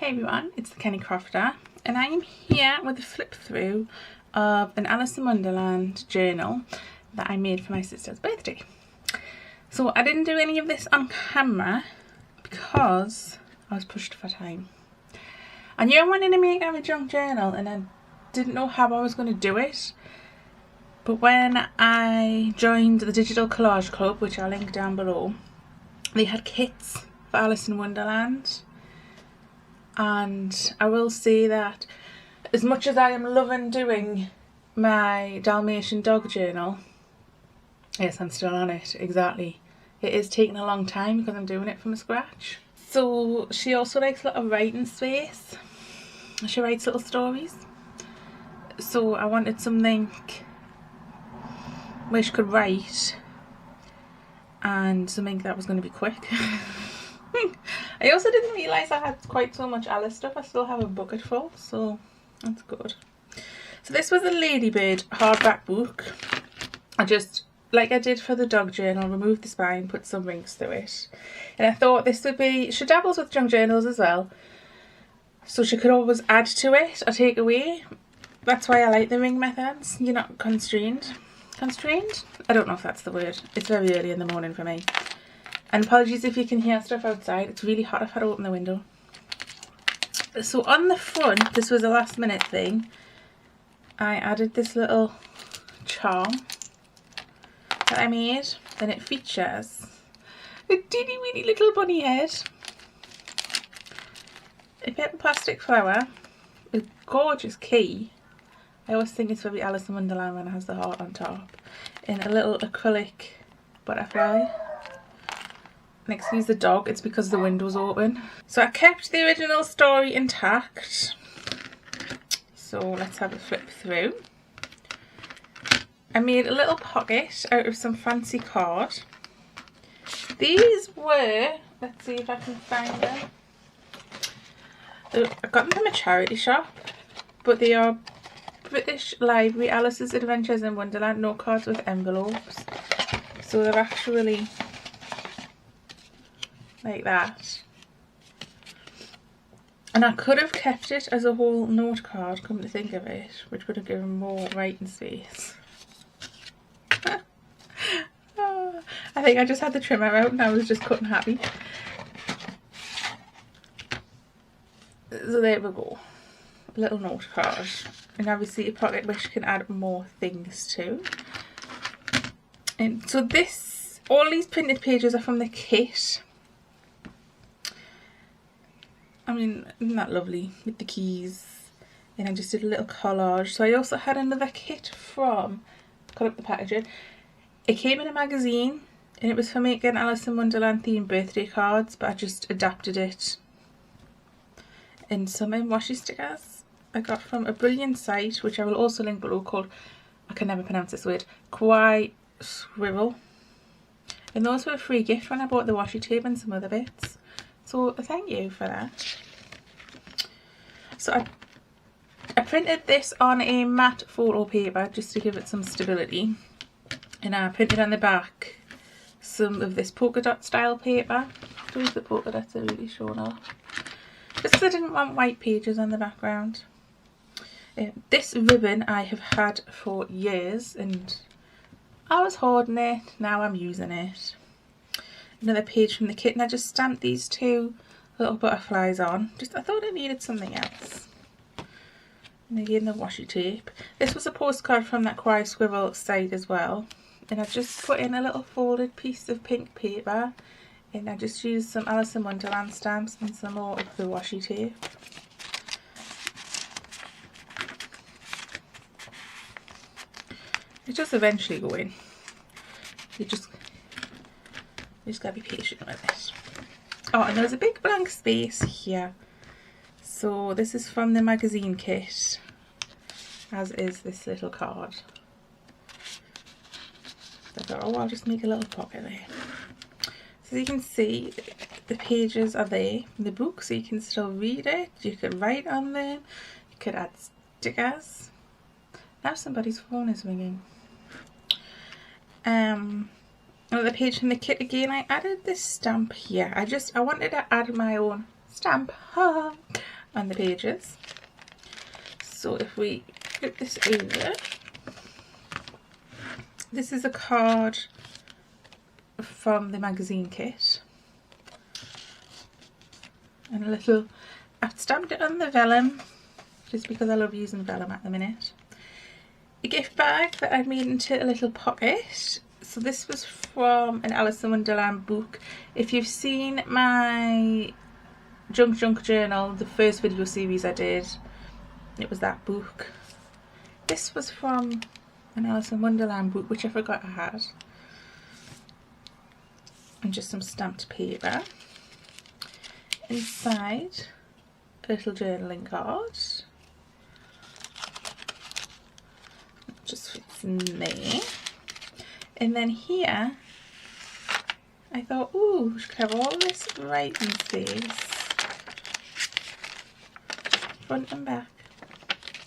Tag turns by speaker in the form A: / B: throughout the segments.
A: Hey everyone, it's the Kenny Crofter and I am here with a flip through of an Alice in Wonderland journal that I made for my sister's birthday. So I didn't do any of this on camera because I was pushed for time. I knew I wanted to make a junk journal and I didn't know how I was going to do it. But when I joined the Digital Collage Club, which I'll link down below, they had kits for Alice in Wonderland. And I will say that as much as I am loving doing my Dalmatian dog journal, yes, I'm still on it, exactly. It is taking a long time because I'm doing it from scratch. So she also likes a little writing space. She writes little stories. So I wanted something where she could write and something that was going to be quick. I also didn't realise I had quite so much Alice stuff. I still have a bucket full, so that's good. So this was a Ladybird hardback book. I just, like I did for the dog journal, removed the spine, put some rings through it. And I thought this would be, she dabbles with junk journals as well, so she could always add to it or take away. That's why I like the ring methods. You're not constrained. Constrained? I don't know if that's the word. It's very early in the morning for me. And apologies if you can hear stuff outside. It's really hot. I've had to open the window. So on the front, this was a last minute thing. I added this little charm that I made. And it features a teeny weeny little bunny head, a paper plastic flower, a gorgeous key. I always think it's very Alice in Wonderland when it has the heart on top. And a little acrylic butterfly. And excuse the dog, it's because the window's open. So I kept the original story intact. So let's have a flip through. I made a little pocket out of some fancy card. These were, let's see if I can find them. I got them from a charity shop, but they are British Library Alice's Adventures in Wonderland note cards with envelopes. So they're actually like that. And I could have kept it as a whole note card, come to think of it, which would have given more writing space. I think I just had the trimmer out and I was just cutting happy. So there we go. A little note card. And obviously a pocket which you can add more things to. And so this, all these printed pages are from the kit. I mean, isn't that lovely with the keys? And I just did a little collage. So I also had another kit from, cut up the packaging. It came in a magazine and it was for making Alice in Wonderland themed birthday cards, but I just adapted it in some washi stickers I got from a brilliant site, which I will also link below, called, I can never pronounce this word, Kwai Swivel. And those were a free gift when I bought the washi tape and some other bits. So thank you for that. So I printed this on a matte photo paper just to give it some stability. And I printed on the back some of this polka dot style paper. Those the polka dots are really showing off. Just because I didn't want white pages on the background. This ribbon I have had for years and I was hoarding it, now I'm using it. Another page from the kit, and I just stamped these two little butterflies on. Just, I thought it needed something else. And again the washi tape. This was a postcard from that Kwai Swivel site as well. And I just put in a little folded piece of pink paper. And I just used some Alice in Wonderland stamps and some more of the washi tape. It does eventually go in. You just gotta be patient with it. Oh, and there's a big blank space here. So this is from the magazine kit, as is this little card. So I thought, oh, I'll just make a little pocket there. So you can see the pages are there in the book, so you can still read it. You could write on them. You could add stickers. Now somebody's phone is ringing. Another page from the kit again. I added this stamp here. I wanted to add my own stamp. on the pages. So if we flip this over, this is a card from the magazine kit, and a little, I've stamped it on the vellum just because I love using vellum at the minute. A gift bag that I've made into a little pocket. So this was from an Alice in Wonderland book. If you've seen my Junk journal, the first video series I did, it was that book. This was from an Alice in Wonderland book, which I forgot I had. And just some stamped paper. Inside, a little journaling card. Just fits in there. And then here, I thought, ooh, we should have all this writing space. Front and back.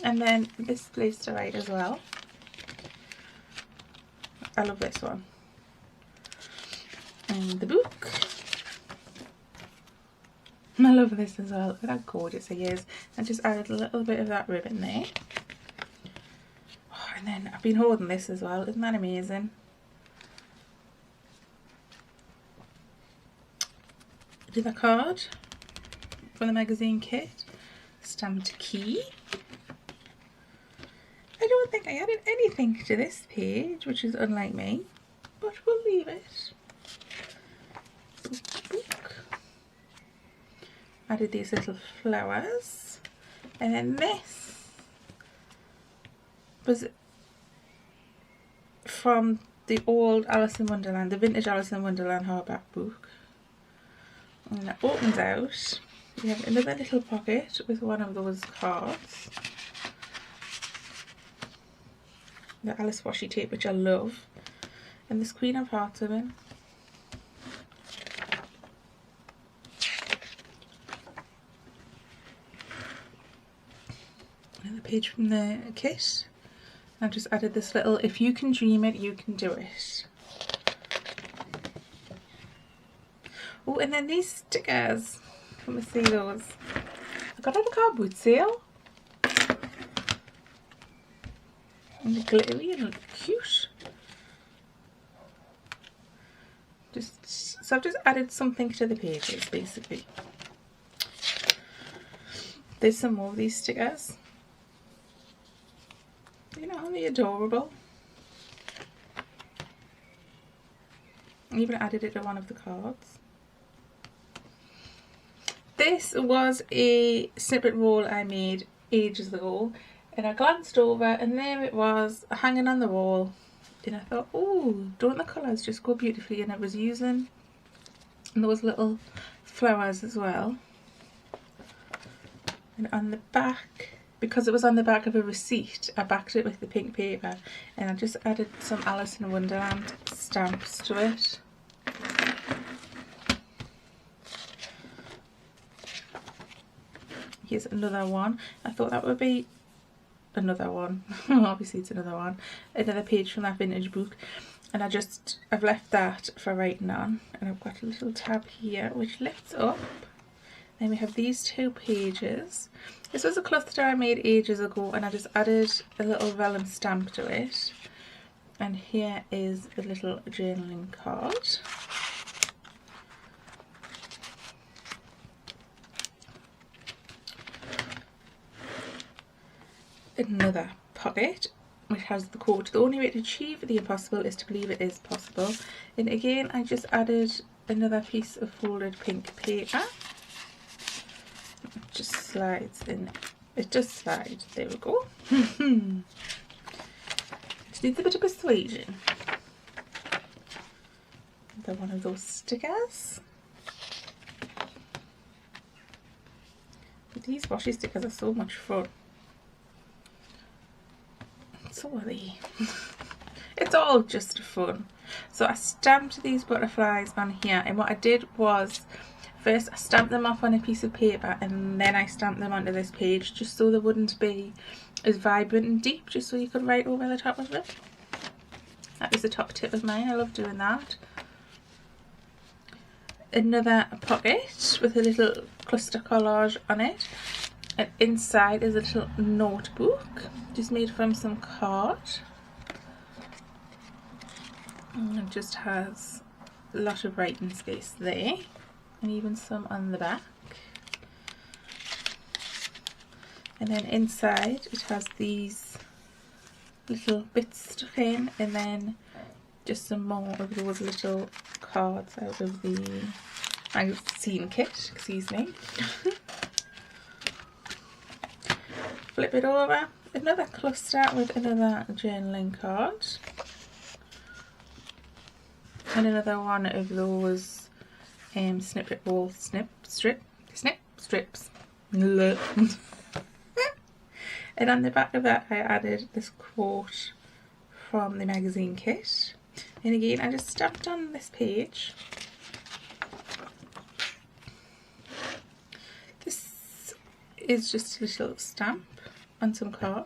A: And then this place to write as well. I love this one. And the book. I love this as well. Look at how gorgeous he is. I just added a little bit of that ribbon there. Oh, and then I've been holding this as well. Isn't that amazing? Do the card from the magazine kit. Stamped key. I don't think I added anything to this page, which is unlike me, but we'll leave it. Book. Added these little flowers, and then this was from the old Alice in Wonderland, the vintage Alice in Wonderland hardback book. And that opens out. We have another little pocket with one of those cards. The Alice washi tape, which I love. And this Queen of Hearts ribbon. Another page from the kit. I just added this little, if you can dream it, you can do it. Oh, and then these stickers. Let me see those. I got at a car boot sale. And they're glittery and look cute. So I've just added something to the pages, basically. There's some more of these stickers. You know, they're adorable. I even added it to one of the cards. This was a snippet roll I made ages ago, and I glanced over and there it was hanging on the wall, and I thought, oh, don't the colours just go beautifully? And I was using those little flowers as well. And on the back, because it was on the back of a receipt, I backed it with the pink paper, and I just added some Alice in Wonderland stamps to it. Here's another one. I thought that would be another one. Obviously it's another one. Another page from that vintage book. And I've left that for writing on. And I've got a little tab here which lifts up. Then we have these two pages. This was a cluster I made ages ago, and I just added a little vellum stamp to it. And here is a little journaling card. Another pocket which has the quote, "The only way to achieve the impossible is to believe it is possible." And again I just added another piece of folded pink paper. It just slides in. It does slide. There we go. It needs a bit of persuasion. Another one of those stickers. But these washi stickers are so much fun. So are they. It's all just fun. So I stamped these butterflies on here, and what I did was first I stamped them off on a piece of paper, and then I stamped them onto this page just so they wouldn't be as vibrant and deep, just so you could write over the top of it. That was the top tip of mine. I love doing that. Another pocket with a little cluster collage on it. And inside is a little notebook, just made from some card. And it just has a lot of writing space there, and even some on the back. And then inside it has these little bits stuck in, and then just some more of those little cards out of the magazine kit, excuse me. Flip it over, another cluster with another journaling card. And another one of those snippet wall snip strips. And on the back of that I added this quote from the magazine kit. And again I just stamped on this page. This is just a little stamp on some card.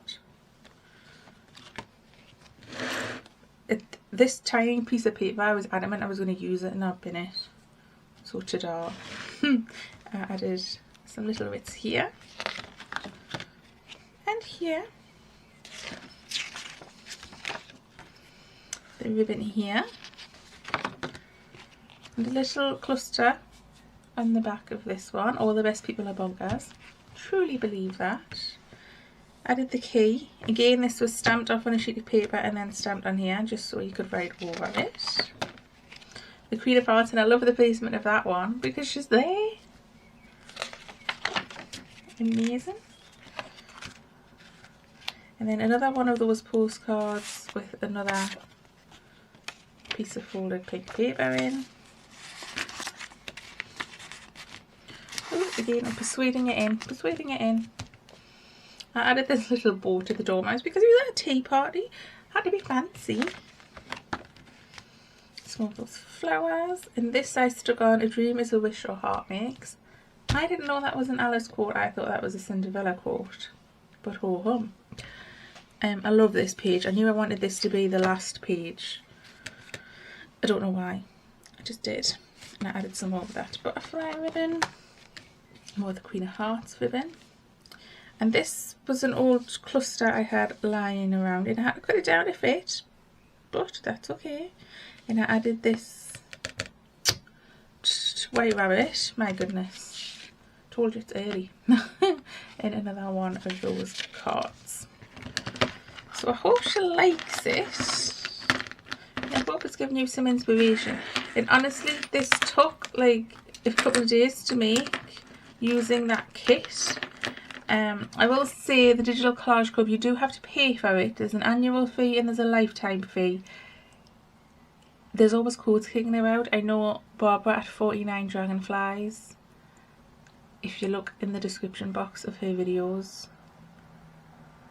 A: This tiny piece of paper, I was adamant I was going to use it and not bin it. So ta-da. I added some little bits here and here. The ribbon here. And a little cluster on the back of this one. All the best people are bonkers. Truly believe that. Added the key. Again, this was stamped off on a sheet of paper and then stamped on here just so you could write over it. The Queen of Hearts, and I love the placement of that one because she's there. Amazing. And then another one of those postcards with another piece of folded pink paper in. Oh, again, I'm persuading it in. I added this little bow to the dormouse because it was at a tea party. Had to be fancy. Some of those flowers. And this I stuck on, a dream is a wish your heart makes. I didn't know that was an Alice quote. I thought that was a Cinderella quote. But ho hum. I love this page. I knew I wanted this to be the last page. I don't know why. I just did. And I added some more of that butterfly ribbon. More of the Queen of Hearts ribbon. And this was an old cluster I had lying around and I had to cut it down to fit, but that's okay. And I added this white rabbit, my goodness, told you it's early, and another one of those cards. So I hope she likes it. I hope it's giving you some inspiration. And honestly, this took like a couple of days to make using that kit. I will say the Digital Collage Club, you do have to pay for it. There's an annual fee and there's a lifetime fee. There's always codes kicking about. I know Barbara at 49 Dragonflies, if you look in the description box of her videos,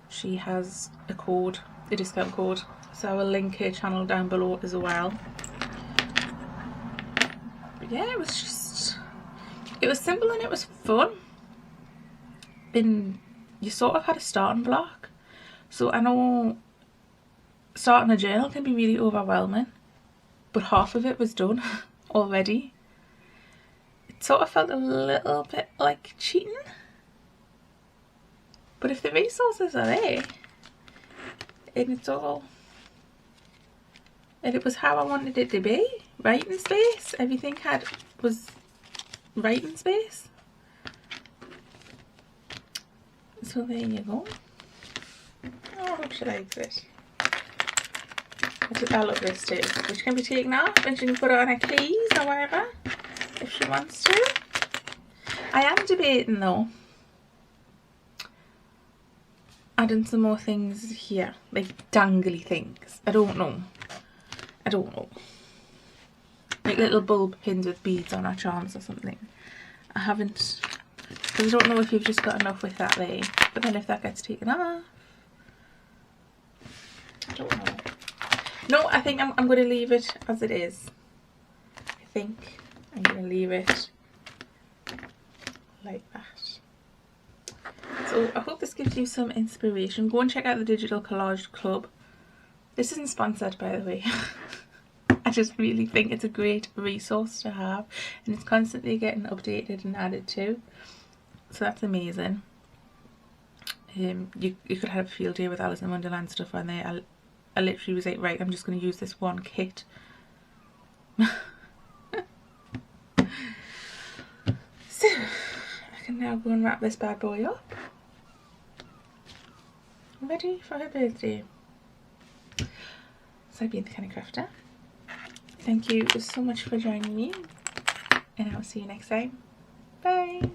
A: she has a code, a discount code. So I will link her channel down below as well. But yeah, it was simple and it was fun. And you sort of had a starting block. So I know starting a journal can be really overwhelming, but half of it was done already. It sort of felt a little bit like cheating, but if the resources are there and it's all, and it was how I wanted it to be, writing space, everything was writing space. So there you go. Oh, I hope she likes it. I love this too, which can be taken off and she can put it on her keys or whatever if she wants to. I am debating though adding some more things here, like dangly things. I don't know. Like little bulb pins with beads on or charms or something. I haven't, because I don't know if you've just got enough with that there, but then if that gets taken off, I don't know. No, I think I'm going to leave it as it is. I think I'm going to leave it like that. So I hope this gives you some inspiration. Go and check out the Digital Collage Club. This isn't sponsored, by the way. I just really think it's a great resource to have, and it's constantly getting updated and added to. So that's amazing. you could have a field day with Alice in Wonderland stuff on there. I literally was like, right, I'm just going to use this one kit. So I can now go and wrap this bad boy up, ready for her birthday. So I've been the Canny Crafter. Thank you so much for joining me, and I'll see you next time. Bye.